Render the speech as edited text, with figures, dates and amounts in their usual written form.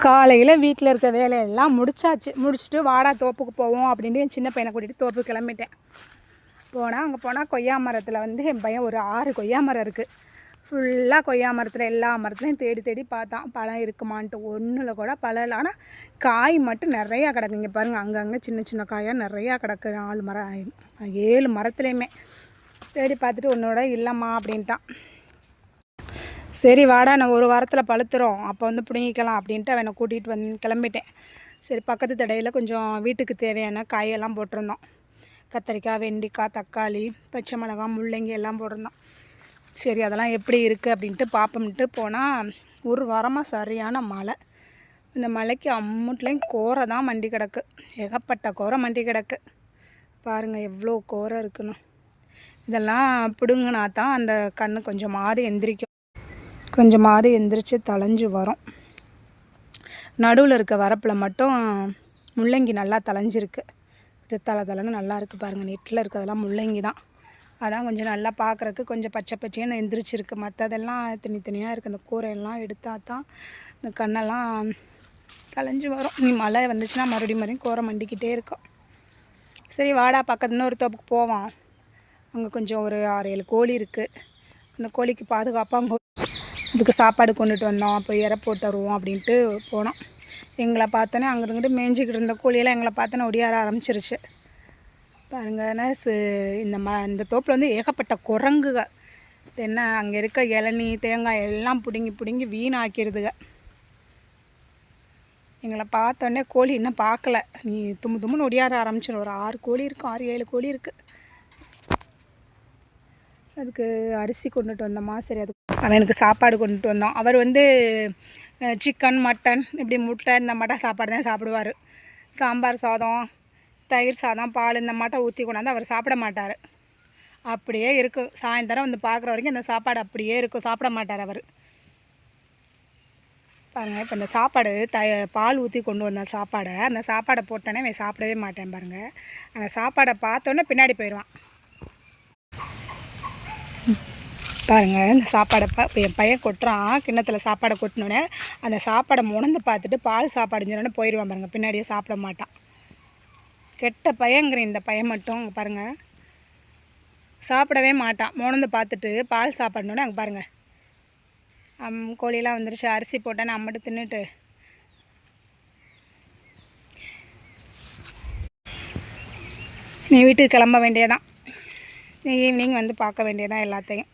காலையில் வீட்டில் இருக்க வேலையெல்லாம் முடிச்சுட்டு வாடா தோப்புக்கு போவோம் அப்படின்ட்டு என் சின்ன பையனை கூட்டிகிட்டு தோப்புக்கு கிளம்பிட்டேன். அங்கே போனால் கொய்யா மரத்தில் வந்து என் பையன் ஒரு 6 கொய்யா மரம் இருக்குது. ஃபுல்லாக கொய்யா மரத்தில் எல்லா மரத்துலையும் தேடி தேடி பார்த்தான் பழம் இருக்குமான்ட்டு. ஒன்றில் கூட பழம் இல்லை. ஆனால் காய் மட்டும் நிறையா கிடக்கு. இங்கே பாருங்கள், அங்கங்கே சின்ன சின்ன காயாக நிறையா கிடக்கு. 4 மரம் 7 மரத்துலேயுமே தேடி பார்த்துட்டு ஒன்றோட இல்லைம்மா அப்படின்ட்டான். சரி வாடா, நான் ஒரு வாரத்தில் பழுத்துறோம், அப்போ வந்து பிடுங்கிக்கலாம் அப்படின்ட்டு அவனை கூட்டிகிட்டு கிளம்பிட்டேன். சரி, பக்கத்து தடையில் கொஞ்சம் வீட்டுக்கு தேவையான காயெல்லாம் போட்டிருந்தோம். கத்திரிக்காய், வெண்டைக்காய், தக்காளி, பச்சை மிளகாய், முள்ளங்கி எல்லாம் போட்டிருந்தோம். சரி, அதெல்லாம் எப்படி இருக்குது அப்படின்ட்டு பார்ப்போம்ட்டு போனால் ஒரு வாரமாக சரியான மழை. இந்த மழைக்கு அம்முட்லையும் கோரை தான் மண்டி கிடக்கு. ஏகப்பட்ட கோரை மண்டி கிடக்கு. பாருங்கள் எவ்வளோ கோரை இருக்குன்னு. இதெல்லாம் பிடுங்கினா தான் அந்த கன்று கொஞ்சமாவது எந்திரிச்சு தளைஞ்சு வரும். நடுவில் இருக்க வரப்பில் மட்டும் முள்ளங்கி நல்லா தளைஞ்சிருக்கு. தலைன்னு நல்லா இருக்குது பாருங்கள். நெட்டில் இருக்கிறதெல்லாம் முள்ளங்கி தான். அதான் கொஞ்சம் நல்லா பார்க்குறக்கு கொஞ்சம் பச்சை பச்சைன்னு எந்திரிச்சிருக்கு. மற்றதெல்லாம் தனித்தனியாக இருக்குது. அந்த கூரையெல்லாம் எடுத்தால் தான் இந்த கண்ணெல்லாம் தளைஞ்சு வரும். நீ மழை வந்துச்சுன்னா மறுபடியும் கூரை மண்டிக்கிட்டே இருக்கும். சரி வாடா, பக்கத்துல ஒரு தோப்புக்கு போவோம். அங்கே கொஞ்சம் ஒரு 6-7 கோழி இருக்குது. அந்த கோழிக்கு பாதுகாப்பாக இதுக்கு சாப்பாடு கொண்டுட்டு வந்தோம். அப்போ இற போட்டு வருவோம் அப்படின்ட்டு போனோம். எங்களை பார்த்தோன்னே அங்கிட்டு மேய்ஞ்சிக்கிட்டு இருந்த கோழியெல்லாம் எங்களை பார்த்தோன்னே ஒடியார ஆரம்பிச்சிருச்சு. பாருங்க, இந்த தோப்பில் வந்து ஏகப்பட்ட குரங்குக. என்ன அங்கே இருக்க இளநீ, தேங்காய் எல்லாம் பிடுங்கி வீணாக்கிடுதுங்க. எங்களை பார்த்தோன்னே கோழி இன்னும் பார்க்கல, நீ தும்முன்னு ஒடியார ஆரம்பிச்சிடும். ஒரு 6 கோழி இருக்கும், 6-7 கோழி இருக்குது. அதுக்கு அரிசி கொண்டுட்டு வந்தோம்மா. சரி, அதுக்கு அவனுக்கு சாப்பாடு கொண்டுட்டு வந்தோம். அவர் வந்து சிக்கன், மட்டன், இப்படி முட்டை இந்த மாட்டம் சாப்பாடு தான் சாப்பிடுவார். சாம்பார் சாதம், தயிர் சாதம், பால் இந்த மாட்டம் ஊற்றி கொண்டாந்து அவர் சாப்பிட மாட்டார். அப்படியே இருக்கும். சாயந்தரம் வந்து பார்க்குற வரைக்கும் அந்த சாப்பாடு அப்படியே இருக்கும். சாப்பிட மாட்டார் அவர். பாருங்கள், இப்போ இந்த சாப்பாடு பால் ஊற்றி கொண்டு வந்த சாப்பாடை, அந்த சாப்பாடை போட்டோன்னே அவன் சாப்பிடவே மாட்டேன் பாருங்கள். அந்த சாப்பாடை பார்த்தோன்னே பின்னாடி போயிடுவான். பாருங்கள், இந்த சாப்பாடை இப்போ என் பையன் கொட்டுறான். கிண்ணத்தில் சாப்பாடை கொட்டினோடனே அந்த சாப்பாடை முணந்து பார்த்துட்டு பால் சாப்பாடுன்னு சொன்னோன்னே போயிடுவான் பாருங்கள். பின்னாடியே சாப்பிட மாட்டான். கெட்ட பையங்கிற இந்த பையன் மட்டும் பாருங்கள், சாப்பிடவே மாட்டான். முணந்து பார்த்துட்டு பால் சாப்பாடுனோடனே அங்கே பாருங்கள், கோழியெல்லாம் வந்துருச்சு. அரிசி போட்டேன்னு அம்மட்டு தின்னுட்டு நீ வீட்டுக்கு கிளம்ப வேண்டியதான். நீ ஈவினிங் வந்து பார்க்க வேண்டியதான் எல்லாத்தையும்.